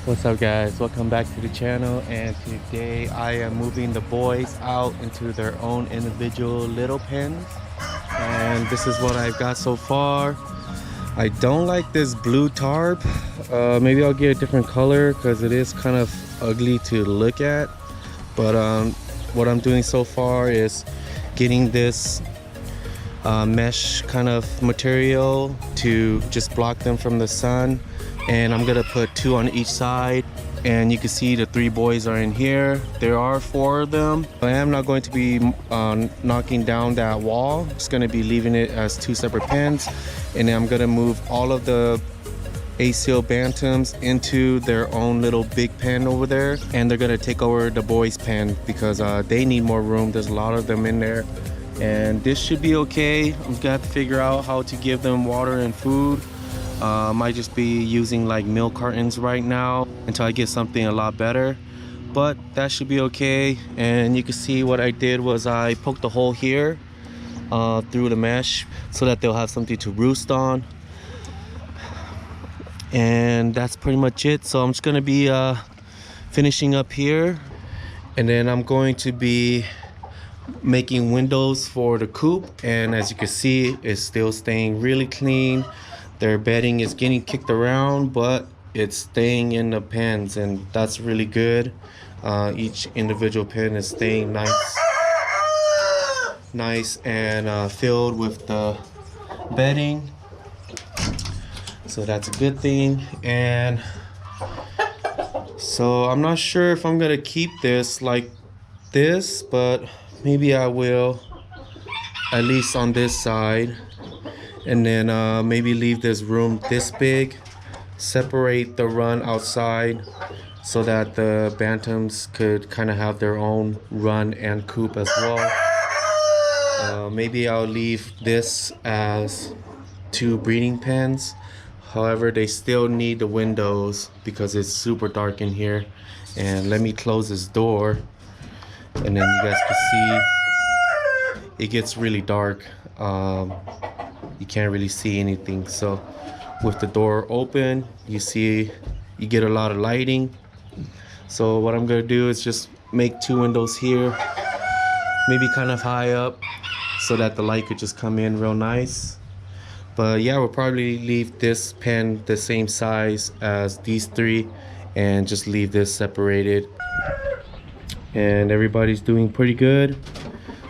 What's up, guys? Welcome back to the channel, and today I am moving the boys out into their own individual little pens, and this is what I've got so far. I don't like this blue tarp. Maybe I'll get a different color because it is kind of ugly to look at, but what I'm doing so far is getting this mesh kind of material to just block them from the sun, and I'm gonna put 2 on each side. And you can see the 3 boys are in here. There are 4 of them. I am not going to be knocking down that wall. I'm just gonna be leaving it as 2 separate pens, and then I'm gonna move all of the ACL bantams into their own little big pen over there, and they're gonna take over the boys pen because they need more room. There's a lot of them in there, and this should be okay. I'm gonna have to figure out how to give them water and food. Might just be using like milk cartons right now until I get something a lot better, but that should be okay. And you can see what I did was I poked a hole here through the mesh so that they'll have something to roost on, and that's pretty much it. So I'm just gonna be finishing up here, and then I'm going to be making windows for the coop. And as you can see, it's still staying really clean. Their bedding is getting kicked around, but it's staying in the pens, and that's really good. Each individual pen is staying nice and filled with the bedding, so that's a good thing. And so I'm not sure if I'm gonna keep this like this, but maybe I will, at least on this side. And then maybe leave this room this big, separate the run outside so that the bantams could kind of have their own run and coop as well. Maybe I'll leave this as 2 breeding pens. However, they still need the windows because it's super dark in here. And let me close this door, and then you guys can see it gets really dark. You can't really see anything. So with the door open, you get a lot of lighting. So what I'm gonna do is just make 2 windows here, maybe kind of high up, so that the light could just come in real nice. But yeah, we'll probably leave this pen the same size as these 3 and just leave this separated. And everybody's doing pretty good.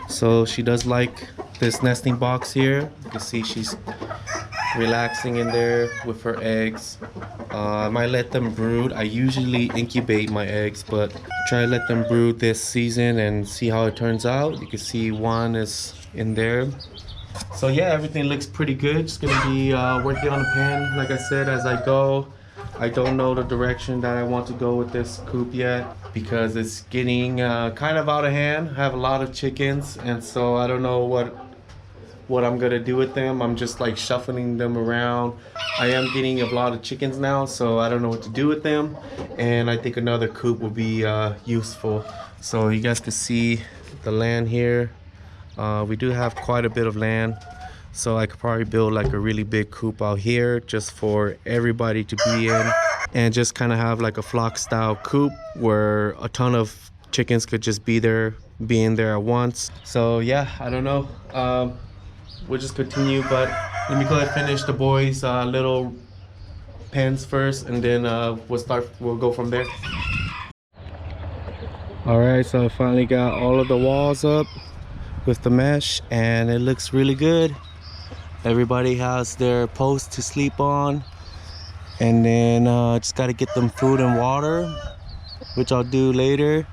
So she does like this nesting box here. You can see she's relaxing in there with her eggs. I might let them brood. I usually incubate my eggs, but try to let them brood this season and see how it turns out. You can see 1 is in there. So yeah, everything looks pretty good. Just gonna be working on the pen, like I said, as I go. I don't know the direction that I want to go with this coop yet because it's getting kind of out of hand. I have a lot of chickens, and so I don't know what I'm gonna do with them. I'm just like shuffling them around. I am getting a lot of chickens now, so I don't know what to do with them, and I think another coop will be useful. So you guys can see the land here. We do have quite a bit of land, so I could probably build like a really big coop out here just for everybody to be in, and just kind of have like a flock style coop where a ton of chickens could just be in there at once. So yeah, I don't know. We'll just continue, but let me go ahead and finish the boys' little pens first, and then we'll go from there. All right, so I finally got all of the walls up with the mesh, and it looks really good. Everybody has their post to sleep on, and then just got to get them food and water, which I'll do later,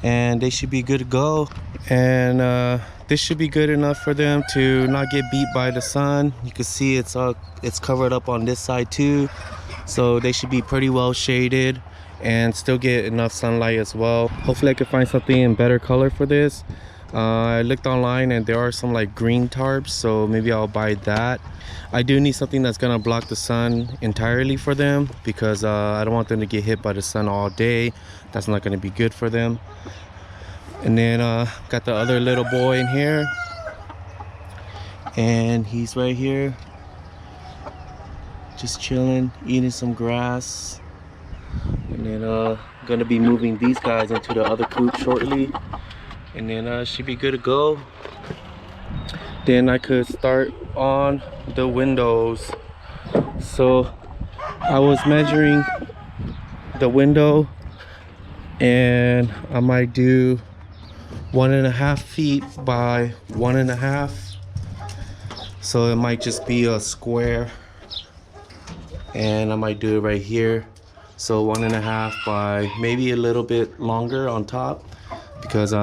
and they should be good to go. And this should be good enough for them to not get beat by the sun. You can see it's covered up on this side too, so they should be pretty well shaded and still get enough sunlight as well. Hopefully I can find something in better color for this. I looked online and there are some like green tarps, so maybe I'll buy that. I do need something that's gonna block the sun entirely for them because I don't want them to get hit by the sun all day. That's not gonna be good for them. And then got the other little boy in here, and he's right here just chilling, eating some grass. And then gonna be moving these guys into the other coop shortly, and then should be good to go. Then I could start on the windows. So I was measuring the window, and I might do 1.5 feet by 1.5, so it might just be a square, and I might do it right here. So 1.5 by maybe a little bit longer on top, because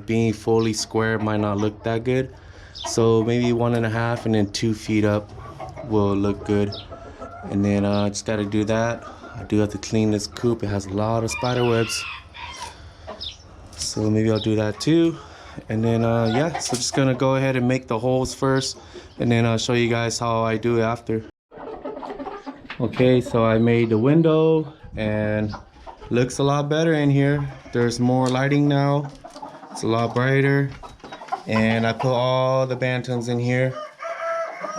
being fully square might not look that good. So maybe 1.5 and then 2 feet up will look good. And then I just got to do that. I do have to clean this coop. It has a lot of spider webs, so maybe I'll do that too. And then yeah, so just gonna go ahead and make the holes first, and then I'll show you guys how I do it after. Okay, so I made the window and looks a lot better in here. There's more lighting now. It's a lot brighter, and I put all the bantams in here.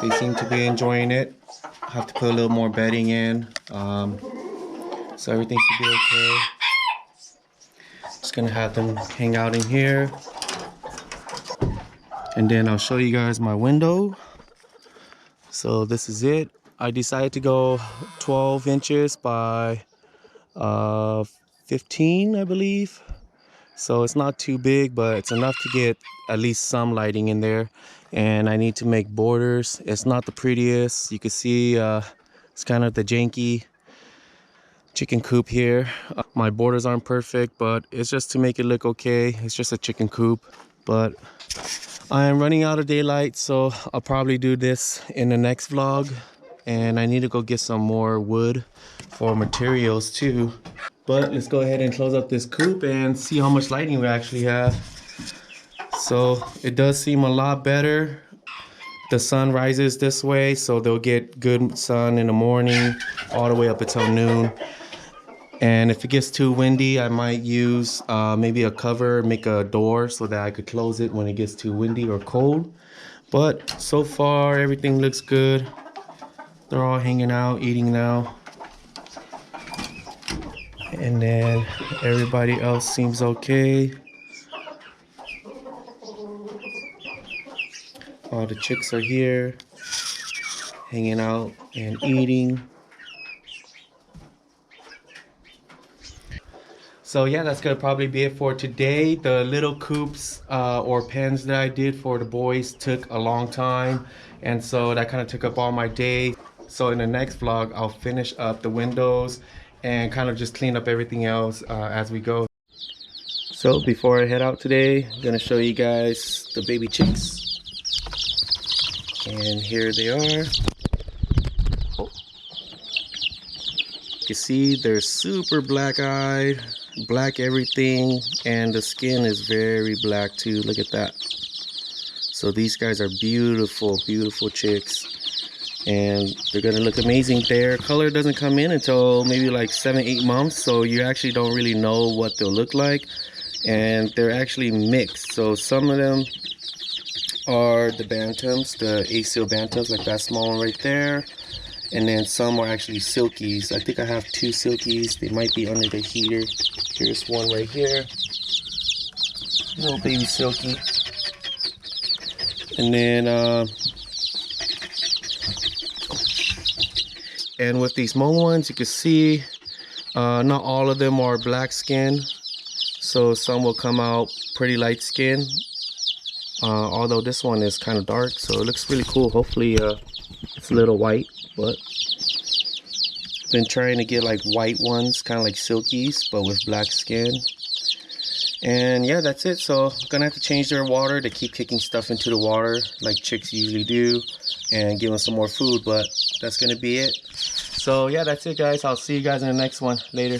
They seem to be enjoying it. I have to put a little more bedding in, so everything should be okay. Just gonna have them hang out in here, and then I'll show you guys my window. So this is it. I decided to go 12 inches by 15, I believe. So it's not too big, but it's enough to get at least some lighting in there. And I need to make borders. It's not the prettiest. You can see it's kind of the janky chicken coop here. My borders aren't perfect, but it's just to make it look okay. It's just a chicken coop, but I am running out of daylight, so I'll probably do this in the next vlog. And I need to go get some more wood for materials too. But let's go ahead and close up this coop and see how much lighting we actually have. So it does seem a lot better. The sun rises this way, so they'll get good sun in the morning all the way up until noon. And if it gets too windy, I might use maybe a cover, make a door so that I could close it when it gets too windy or cold. But so far, everything looks good. They're all hanging out, eating now. And then everybody else seems okay. All the chicks are here, hanging out and eating. So yeah, that's gonna probably be it for today. The little coops or pens that I did for the boys took a long time, and so that kind of took up all my day. So in the next vlog, I'll finish up the windows and kind of just clean up everything else as we go. So before I head out today, I'm gonna show you guys the baby chicks. And here they are. Oh. You can see they're super black-eyed, black everything, and the skin is very black too. Look at that. So these guys are beautiful, beautiful chicks, and they're gonna look amazing. Their color doesn't come in until maybe like 7-8 months, so you actually don't really know what they'll look like. And they're actually mixed, so some of them are the bantams, the ACL bantams, like that small one right there, and then some are actually silkies. I think I have 2 silkies. They might be under the heater. Here's one right here, little baby silky. And then and with these Hmong ones, you can see not all of them are black skin, so some will come out pretty light skin. Although this one is kind of dark, so it looks really cool. Hopefully it's a little white, but been trying to get like white ones, kind of like silkies, but with black skin. And yeah, that's it. So I'm gonna have to change their water. To keep kicking stuff into the water like chicks usually do, and give them some more food, but that's gonna be it. So yeah, that's it guys. I'll see you guys in the next one. Later.